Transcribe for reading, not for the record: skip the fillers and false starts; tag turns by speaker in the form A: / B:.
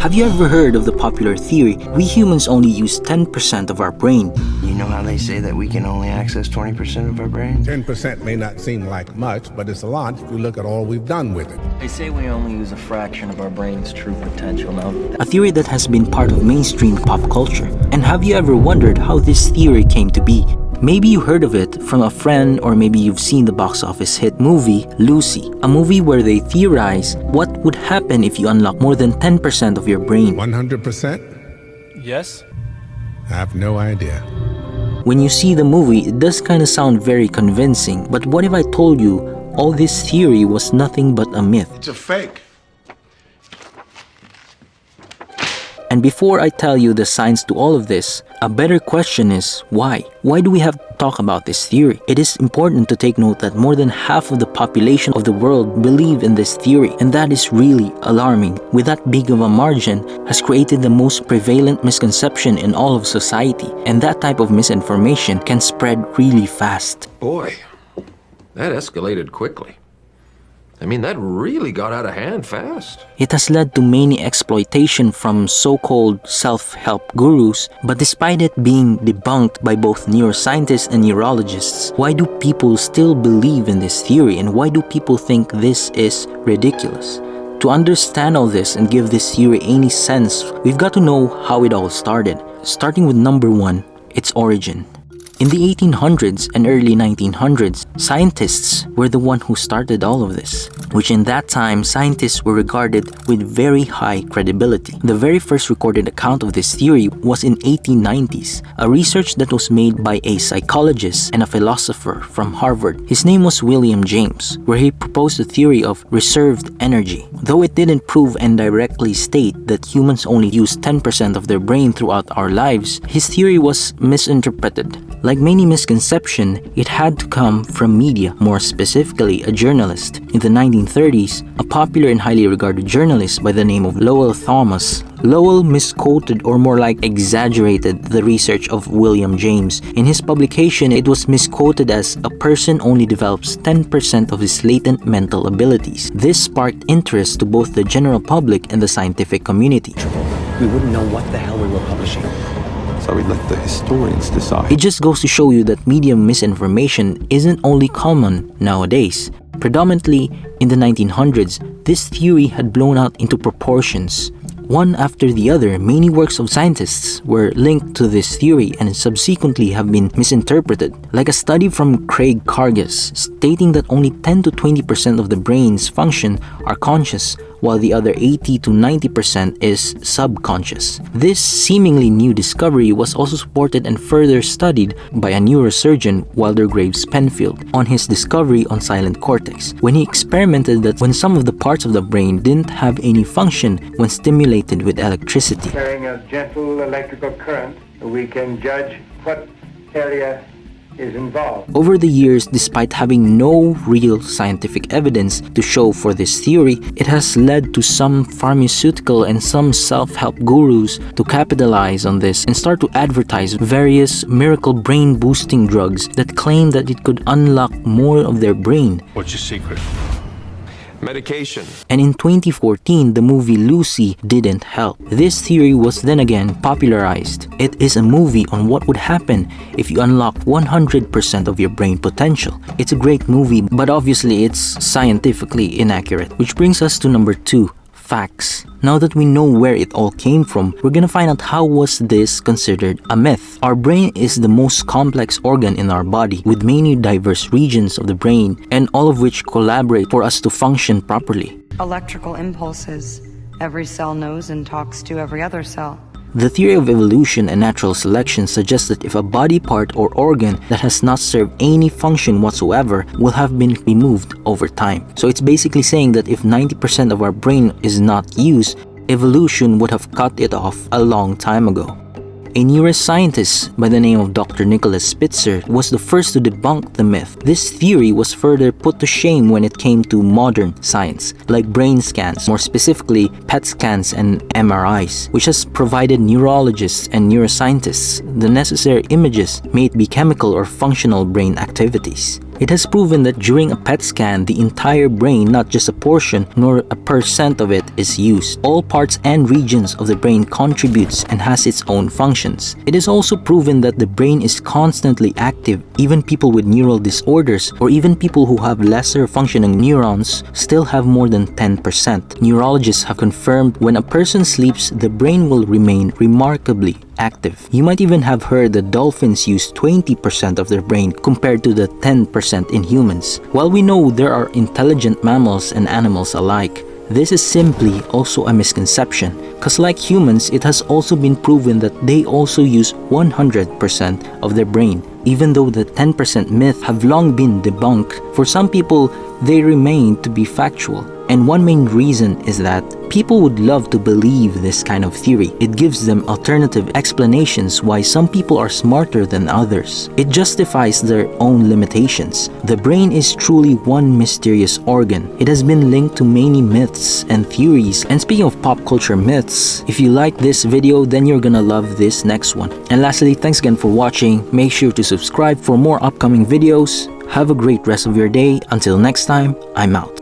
A: Have you ever heard of the popular theory, we humans only use 10% of our brain?
B: You know how they say that we can only access 20% of our brain?
C: 10% may not seem like much, but it's a lot if you look at all we've done with it.
D: They say we only use a fraction of our brain's true potential now.
A: A theory that has been part of mainstream pop culture. And have you ever wondered how this theory came to be? Maybe you heard of it from a friend, or maybe you've seen the box office hit movie Lucy, a movie where they theorize what would happen if you unlock more than 10% of your brain.
C: 100%?
E: Yes?
C: I have no idea.
A: When you see the movie, it does kind of sound very convincing, but what if I told you all this theory was nothing but a myth?
C: It's a fake.
A: And before I tell you the science to all of this, a better question is why? Why do we have to talk about this theory? It is important to take note that more than half of the population of the world believe in this theory, and that is really alarming. With that big of a margin, has created the most prevalent misconception in all of society, and that type of misinformation can spread really fast.
F: Boy, that escalated quickly. I mean, that really got out of hand fast.
A: It has led to many exploitation from so-called self-help gurus, but despite it being debunked by both neuroscientists and neurologists, why do people still believe in this theory, and why do people think this is ridiculous? To understand all this and give this theory any sense, we've got to know how it all started. Starting with number 1, its origin. In the 1800s and early 1900s, scientists were the one who started all of this, which in that time, scientists were regarded with very high credibility. The very first recorded account of this theory was in 1890s, a research that was made by a psychologist and a philosopher from Harvard. His name was William James, where he proposed the theory of reserved energy. Though it didn't prove and directly state that humans only use 10% of their brain throughout our lives, his theory was misinterpreted. Like many misconceptions, it had to come from media, more specifically a journalist. In the 1930s, a popular and highly regarded journalist by the name of Lowell Thomas. Lowell misquoted, or more like exaggerated, the research of William James. In his publication, it was misquoted as a person only develops 10% of his latent mental abilities. This sparked interest to both the general public and the scientific community.
G: We wouldn't know what the hell we were publishing.
H: So we let the historians decide.
A: It just goes to show you that media misinformation isn't only common nowadays. Predominantly in the 1900s, this theory had blown out into proportions. One after the other, many works of scientists were linked to this theory and subsequently have been misinterpreted. Like a study from Craig Cargis stating that only 10 to 20% of the brain's function are conscious, while the other 80 to 90% is subconscious. This seemingly new discovery was also supported and further studied by a neurosurgeon, Wilder Graves Penfield, on his discovery on silent cortex, when he experimented that when some of the parts of the brain didn't have any function when stimulated with electricity.
I: Carrying a gentle electrical current, we can judge what area is involved.
A: Over the years, despite having no real scientific evidence to show for this theory, it has led to some pharmaceutical and some self-help gurus to capitalize on this and start to advertise various miracle brain-boosting drugs that claim that it could unlock more of their brain.
E: What's your secret?
F: Medication.
A: And in 2014, the movie Lucy didn't help. This theory was then again popularized. It is a movie on what would happen if you unlock 100% of your brain potential. It's a great movie, but obviously it's scientifically inaccurate. Which brings us to number 2. Facts. Now that we know where it all came from, we're gonna find out how was this considered a myth. Our brain is the most complex organ in our body, with many diverse regions of the brain, and all of which collaborate for us to function properly.
J: Electrical impulses. Every cell knows and talks to every other cell.
A: The theory of evolution and natural selection suggests that if a body part or organ that has not served any function whatsoever will have been removed over time. So it's basically saying that if 90% of our brain is not used, evolution would have cut it off a long time ago. A neuroscientist by the name of Dr. Nicholas Spitzer was the first to debunk the myth. This theory was further put to shame when it came to modern science, like brain scans, more specifically PET scans and MRIs, which has provided neurologists and neuroscientists the necessary images, may it be chemical or functional brain activities. It has proven that during a PET scan, the entire brain, not just a portion nor a percent of it, is used. All parts and regions of the brain contributes and has its own functions. It is also proven that the brain is constantly active. Even people with neural disorders or even people who have lesser functioning neurons still have more than 10%. Neurologists have confirmed when a person sleeps, the brain will remain remarkably active. You might even have heard that dolphins use 20% of their brain compared to the 10% in humans. While we know there are intelligent mammals and animals alike, this is simply also a misconception, because like humans, it has also been proven that they also use 100% of their brain. Even though the 10% myth have long been debunked, for some people, they remain to be factual. And one main reason is that people would love to believe this kind of theory. It gives them alternative explanations why some people are smarter than others. It justifies their own limitations. The brain is truly one mysterious organ. It has been linked to many myths and theories. And speaking of pop culture myths, if you like this video, then you're gonna love this next one. And lastly, thanks again for watching. Make sure to subscribe for more upcoming videos. Have a great rest of your day. Until next time, I'm out.